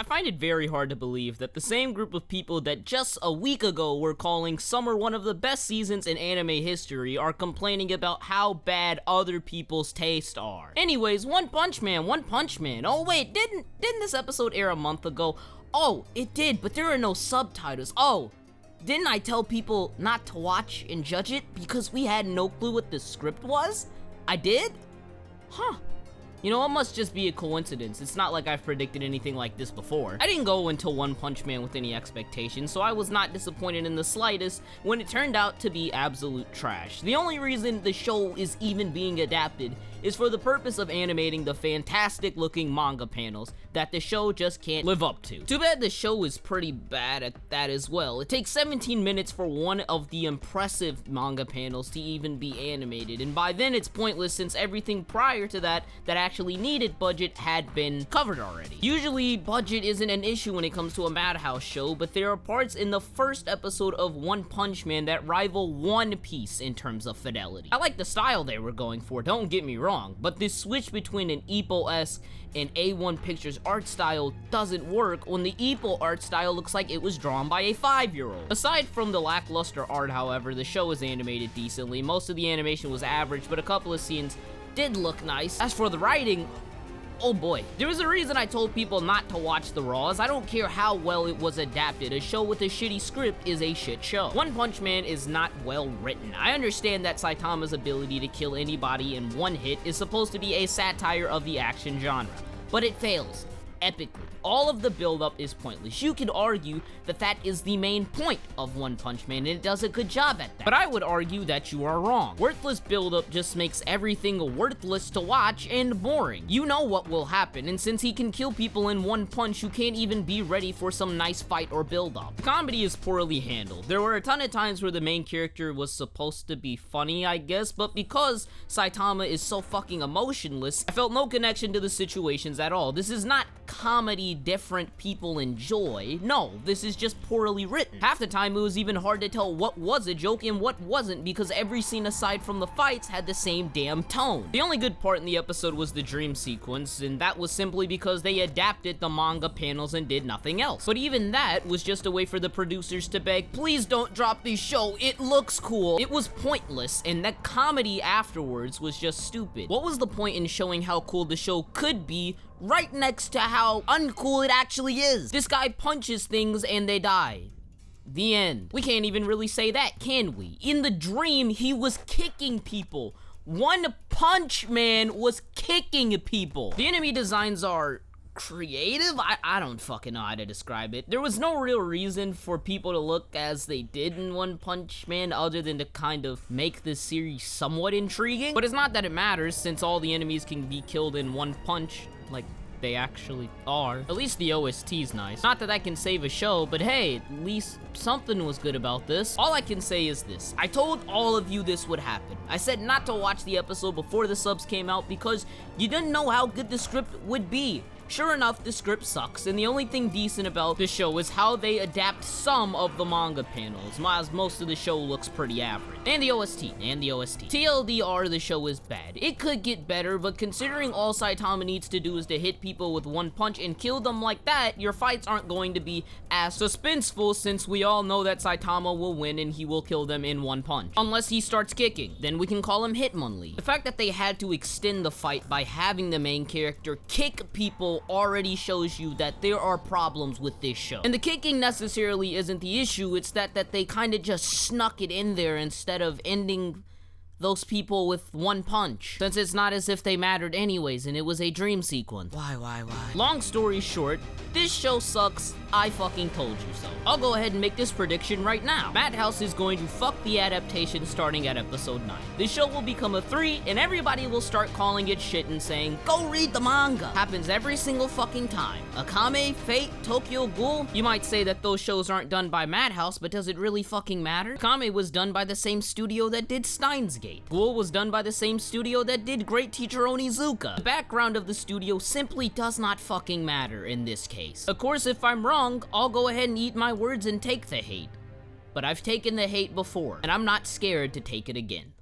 I find it very hard to believe that the same group of people that just a week ago were calling summer one of the best seasons in anime history are complaining about how bad other people's tastes are. Anyways, One Punch Man. Oh wait, didn't this episode air a month ago? Oh, it did, but there are no subtitles. Oh, didn't I tell people not to watch and judge it because we had no clue what the script was? I did? Huh. You know, it must just be a coincidence. It's not like I've predicted anything like this before. I didn't go into One Punch Man with any expectations, so I was not disappointed in the slightest when it turned out to be absolute trash. The only reason the show is even being adapted is for the purpose of animating the fantastic looking manga panels that the show just can't live up to. Too bad the show is pretty bad at that as well. It takes 17 minutes for one of the impressive manga panels to even be animated, and by then it's pointless since everything prior to that actually needed budget had been covered already. Usually budget isn't an issue when it comes to a Madhouse show, but there are parts in the first episode of One Punch Man that rival One Piece in terms of fidelity. I like the style they were going for, don't get me wrong, but this switch between an Ippo-esque and A1 Pictures art style doesn't work when the Ippo art style looks like it was drawn by a 5-year-old. Aside from the lackluster art, however, the show was animated decently. Most of the animation was average, but a couple of scenes did look nice. As for the writing, oh boy. There was a reason I told people not to watch the Raws. I don't care how well it was adapted. A show with a shitty script is a shit show. One Punch Man is not well written. I understand that Saitama's ability to kill anybody in one hit is supposed to be a satire of the action genre, but it fails epically. All of the build-up is pointless. You could argue that that is the main point of One Punch Man, and it does a good job at that. But I would argue that you are wrong. Worthless build-up just makes everything worthless to watch and boring. You know what will happen, and since he can kill people in one punch, you can't even be ready for some nice fight or build-up. The comedy is poorly handled. There were a ton of times where the main character was supposed to be funny, I guess, but because Saitama is so fucking emotionless, I felt no connection to the situations at all. This is not comedy different people enjoy. No, this is just poorly written. Half the time it was even hard to tell what was a joke and what wasn't because every scene aside from the fights had the same damn tone. The only good part in the episode was the dream sequence, and that was simply because they adapted the manga panels and did nothing else. But even that was just a way for the producers to beg, please don't drop this show, it looks cool. It was pointless, and that comedy afterwards was just stupid. What was the point in showing how cool the show could be right next to how uncool it actually is? This guy punches things and they die. The end. We can't even really say that, can we? In the dream, he was kicking people. One Punch Man was kicking people. The enemy designs are creative? I don't fucking know how to describe it. There was no real reason for people to look as they did in One Punch Man other than to kind of make this series somewhat intriguing. But it's not that it matters since all the enemies can be killed in one punch. Like, they actually are. At least the OST's nice. Not that I can save a show, but hey, at least something was good about this. All I can say is this. I told all of you this would happen. I said not to watch the episode before the subs came out because you didn't know how good the script would be. Sure enough, the script sucks, and the only thing decent about the show is how they adapt some of the manga panels, as most of the show looks pretty average. And the OST. TLDR, the show is bad. It could get better, but considering all Saitama needs to do is to hit people with one punch and kill them like that, your fights aren't going to be as suspenseful since we all know that Saitama will win and he will kill them in one punch. Unless he starts kicking, then we can call him Hitmonlee. The fact that they had to extend the fight by having the main character kick people already shows you that there are problems with this show. And the kicking necessarily isn't the issue, it's that they kind of just snuck it in there instead of ending those people with one punch, since it's not as if they mattered anyways and it was a dream sequence. Why? Long story short, this show sucks. I fucking told you so. I'll go ahead and make this prediction right now. Madhouse is going to fuck the adaptation starting at episode 9. This show will become a 3 and everybody will start calling it shit and saying, go read the manga. Happens every single fucking time. Akame, Fate, Tokyo Ghoul. You might say that those shows aren't done by Madhouse, but does it really fucking matter? Akame was done by the same studio that did Steins Gate. Ghoul was done by the same studio that did Great Teacher Onizuka. The background of the studio simply does not fucking matter in this case. Of course, if I'm wrong, I'll go ahead and eat my words and take the hate. But I've taken the hate before, and I'm not scared to take it again.